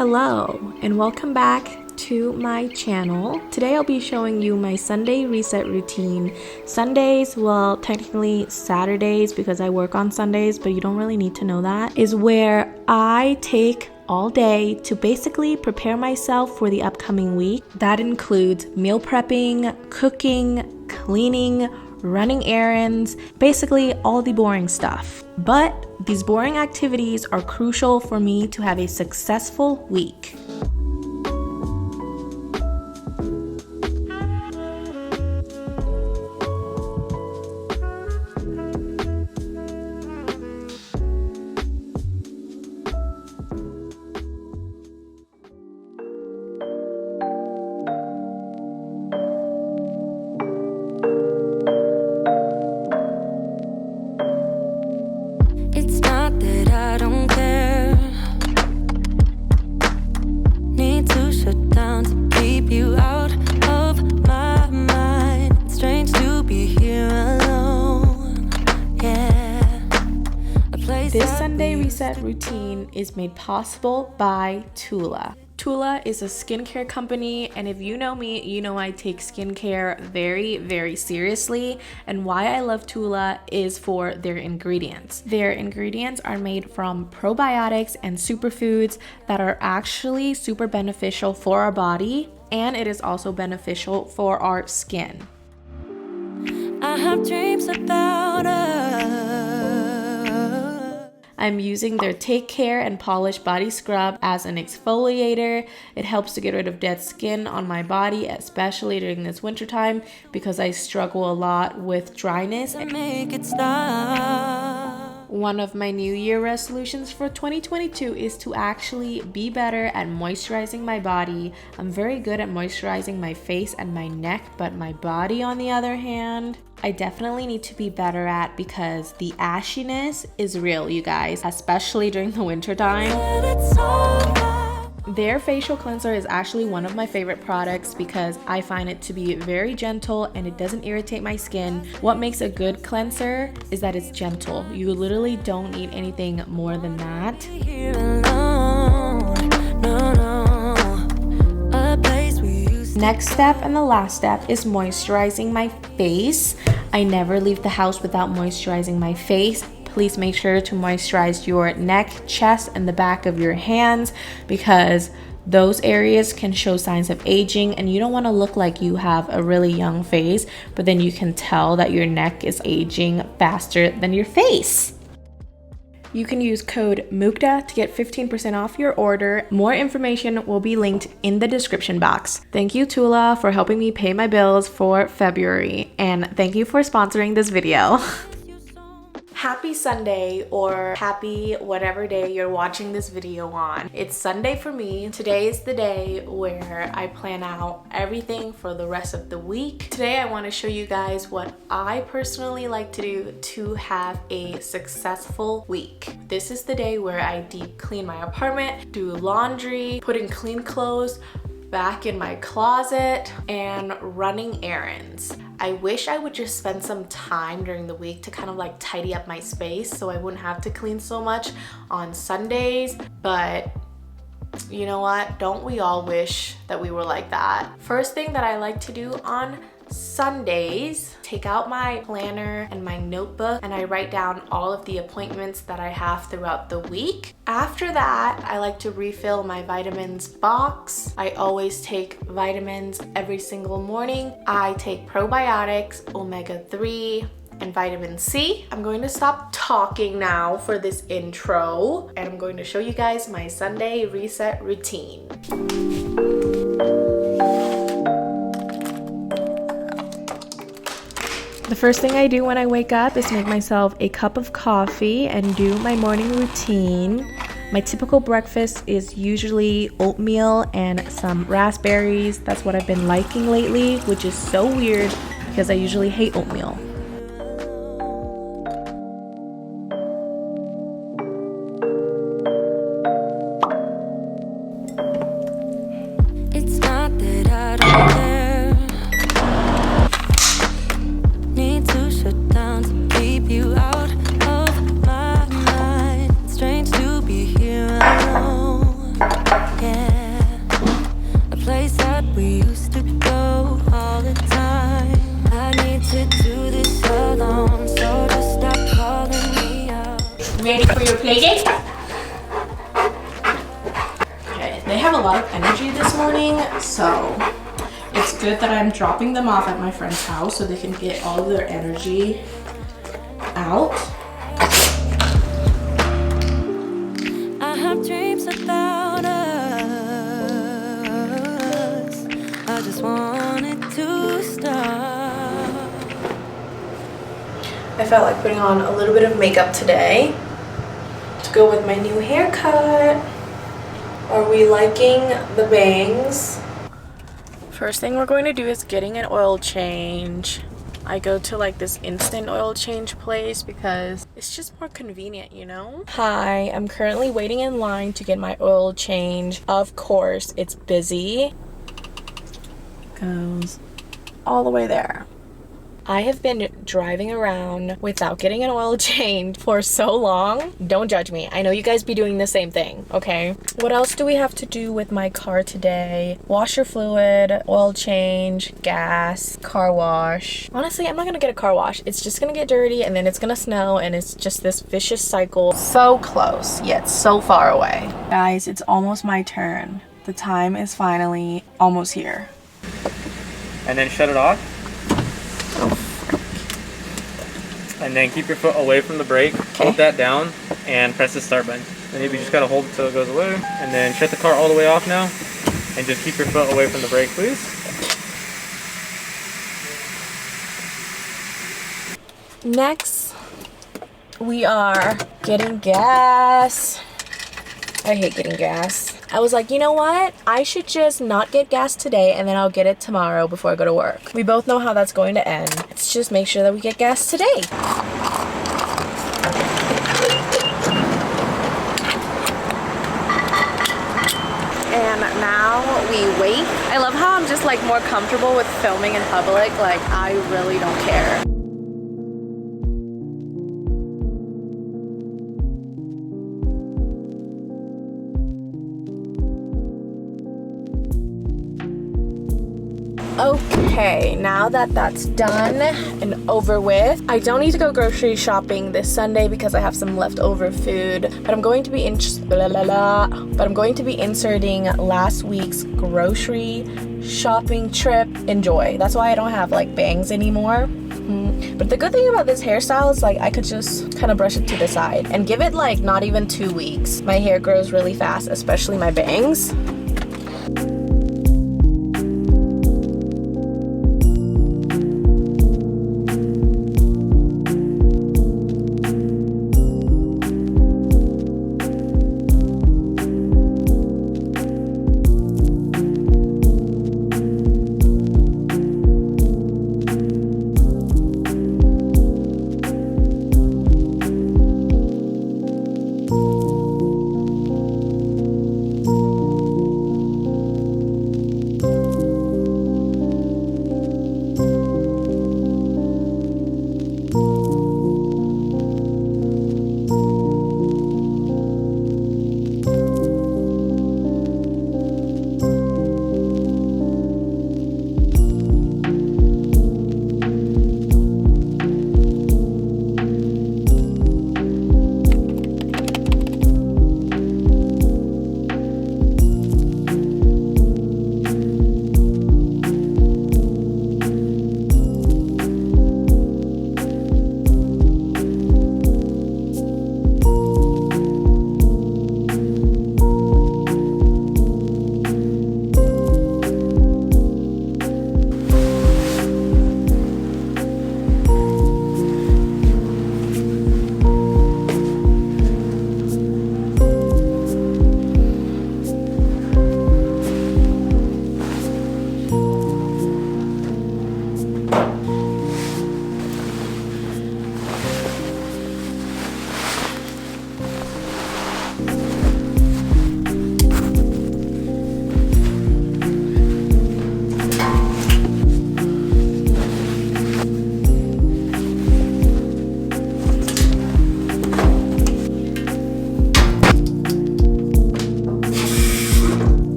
Hello and welcome back to my channel. Today I'll be showing you my Sunday reset routine. Sundays, well technically Saturdays because I work on Sundays, but you don't really need to know that, is where I take all day to basically prepare myself for the upcoming week. That includes meal prepping, cooking, cleaning, running errands, basically all the boring stuff. But these boring activities are crucial for me to have a successful week. This Sunday reset routine is made possible by Tula. Tula is a skincare company, and if you know me, you know I take skincare very, very seriously. And why I love Tula is for their ingredients. Their ingredients are made from probiotics and superfoods that are actually super beneficial for our body, and it is also beneficial for our skin. I have dreams about us. I'm using their Take Care and Polish Body Scrub as an exfoliator. It helps to get rid of dead skin on my body, especially during this winter time because I struggle a lot with dryness. Make it stop. One of my New Year resolutions for 2022 is to actually be better at moisturizing my body. I'm very good at moisturizing my face and my neck, but my body, on the other hand, I definitely need to be better at because the ashiness is real, you guys, especially during the winter time. Their facial cleanser is actually one of my favorite products because I find it to be very gentle and it doesn't irritate my skin. What makes a good cleanser is that it's gentle. You literally don't need anything more than that. Next step and the last step is moisturizing my face. I never leave the house without moisturizing my face. Please make sure to moisturize your neck, chest, and the back of your hands because those areas can show signs of aging and you don't want to look like you have a really young face, but then you can tell that your neck is aging faster than your face. You can use code Mukda to get 15% off your order. More information will be linked in the description box. Thank you, Tula, for helping me pay my bills for February, and thank you for sponsoring this video. Happy Sunday, or happy whatever day you're watching this video on. It's Sunday for me. Today is the day where I plan out everything for the rest of the week. Today I want to show you guys what I personally like to do to have a successful week. This is the day where I deep clean my apartment, do laundry, putting clean clothes back in my closet, and running errands. I wish I would just spend some time during the week to kind of like tidy up my space so I wouldn't have to clean so much on Sundays, but you know what? Don't we all wish that we were like that? First thing that I like to do on Sundays, take out my planner and my notebook and I write down all of the appointments that I have throughout the week. After that, I like to refill my vitamins box. I always take vitamins every single morning. I take probiotics, omega-3, and vitamin C. I'm going to stop talking now for this intro and I'm going to show you guys my Sunday reset routine. The first thing I do when I wake up is make myself a cup of coffee and do my morning routine. My typical breakfast is usually oatmeal and some raspberries. That's what I've been liking lately, which is so weird because I usually hate oatmeal. It's not that I don't care. Need to shut down to keep you out of my mind. Strange to be here alone. Yeah. we used to go all the time. I need to do this alone, so just stop calling me up. Ready for your play date? Okay, they have a lot of energy this morning, so it's good that I'm dropping them off at my friend's house so they can get all of their energy out. I have dreams about us. I just wanted to stop. I felt like putting on a little bit of makeup today to go with my new haircut. Are we liking the bangs? First thing we're going to do is getting an oil change. I go to like this instant oil change place because it's just more convenient, you know? Hi, I'm currently waiting in line to get my oil change. Of course, it's busy. Goes all the way there. I have been driving around without getting an oil change for so long. Don't judge me. I know you guys be doing the same thing, okay? What else do we have to do with my car today? Washer fluid, oil change, gas, car wash. Honestly, I'm not gonna get a car wash. It's just gonna get dirty and then it's gonna snow and it's just this vicious cycle. So close, yet so far away. Guys, it's almost my turn. The time is finally almost here. And then shut it off. And then keep your foot away from the brake. Okay. Hold that down and press the start button. And maybe you just gotta hold it till it goes away. And then shut the car all the way off now. And just keep your foot away from the brake, please. Next, we are getting gas. I hate getting gas. I was like, you know what? I should just not get gas today and then I'll get it tomorrow before I go to work. We both know how that's going to end. Let's just make sure that we get gas today. And now we wait. I love how I'm just like more comfortable with filming in public. Like, I really don't care. Okay, now that that's done and over with, I don't need to go grocery shopping this Sunday because I have some leftover food, but I'm going to be inserting last week's grocery shopping trip. Enjoy. That's why I don't have like bangs anymore. But the good thing about this hairstyle is like I could just kind of brush it to the side and give it like not even 2 weeks. My hair grows really fast, especially my bangs.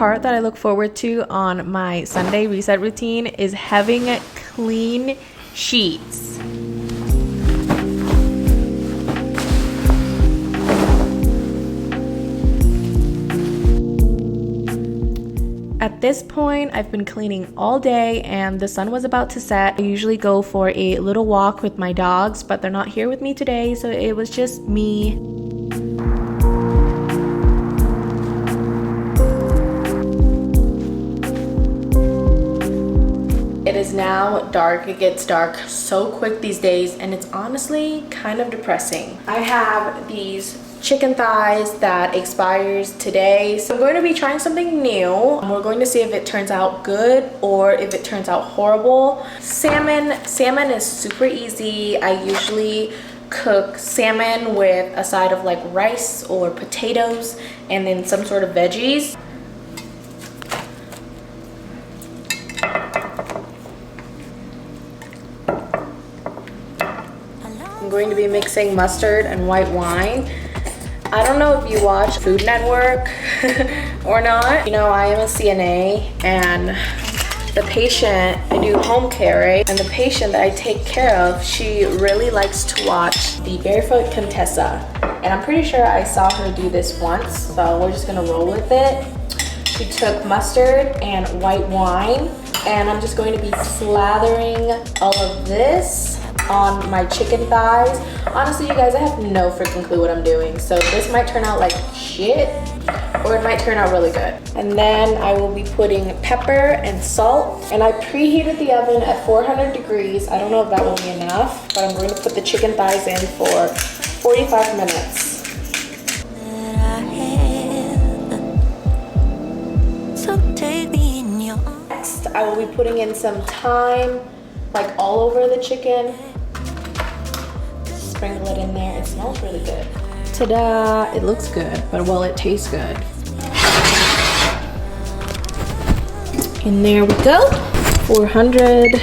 part that I look forward to on my Sunday reset routine is having clean sheets. At this point, I've been cleaning all day and the sun was about to set. I usually go for a little walk with my dogs, but they're not here with me today, so it was just me. It is now dark. It gets dark so quick these days, and it's honestly kind of depressing. I have these chicken thighs that expires today, so I'm going to be trying something new. We're going to see if it turns out good or if it turns out horrible. Salmon is super easy. I usually cook salmon with a side of like rice or potatoes and then some sort of veggies. I'm going to be mixing mustard and white wine. I don't know if you watch Food Network or not. You know, I am a CNA, and the patient, I do home care, right? And the patient that I take care of, she really likes to watch the Barefoot Contessa. And I'm pretty sure I saw her do this once, so we're just gonna roll with it. She took mustard and white wine, and I'm just going to be slathering all of this on my chicken thighs. Honestly, you guys, I have no freaking clue what I'm doing, so this might turn out like shit or it might turn out really good. And then I will be putting pepper and salt, and I preheated the oven at 400 degrees. I don't know if that will be enough, but I'm going to put the chicken thighs in for 45 minutes. Next, I will be putting in some thyme, like all over the chicken. Sprinkle it in there. It smells really good. Ta-da! It looks good, but well, it tastes good. And there we go. 400.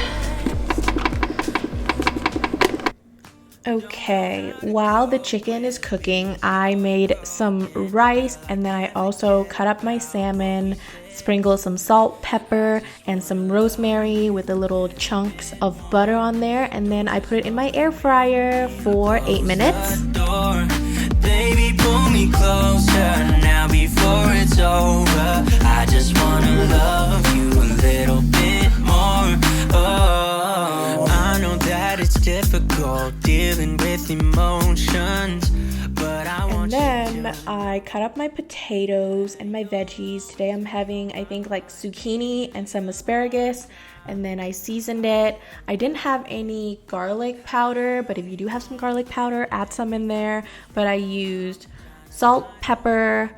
Okay, while the chicken is cooking, I made some rice, and then I also cut up my salmon, sprinkled some salt, pepper, and some rosemary with the little chunks of butter on there, and then I put it in my air fryer for 8 minutes. Baby, pull me closer now before it's over. I just wanna love you a little bit more. Oh, I know that it's difficult dealing with emotions, but I want. And then I cut up my potatoes and my veggies. Today I'm having, I think, like zucchini and some asparagus, and then I seasoned it. I didn't have any garlic powder, but if you do have some garlic powder, add some in there. But I used salt, pepper.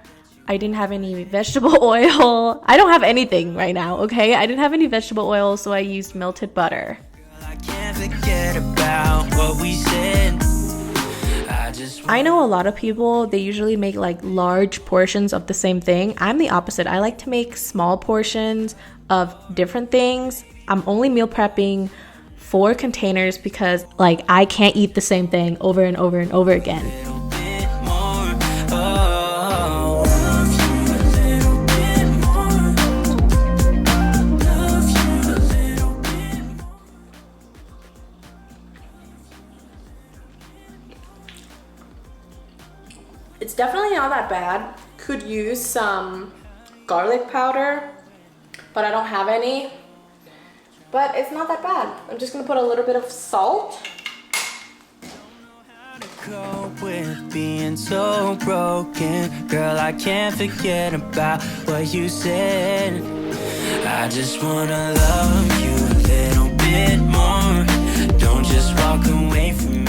I didn't have any vegetable oil. I don't have anything right now, okay? I didn't have any vegetable oil, so I used melted butter. I can't forget about what we said. I know a lot of people, they usually make like large portions of the same thing. I'm the opposite. I like to make small portions of different things. I'm only meal prepping 4 containers because like I can't eat the same thing over and over and over again. It's definitely not that bad. Could use some garlic powder, but I don't have any. But it's not that bad. I'm just gonna put a little bit of salt. Cope with being so broken, girl, I can't forget about what you said. I just wanna love you a little bit more. Don't just walk away from me.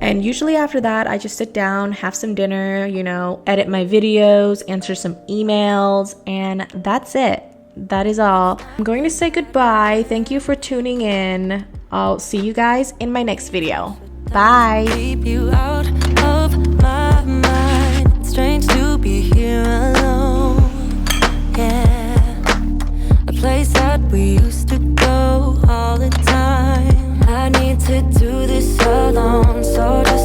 And usually after that, I just sit down, have some dinner, you know, edit my videos, answer some emails, and that's it. That is all. I'm going to say goodbye. Thank you for tuning in. I'll see you guys in my next video. Bye. Keep you out of my mind. Strange to be here alone. Yeah, a place that we used to go all the time. I need to do this alone, so just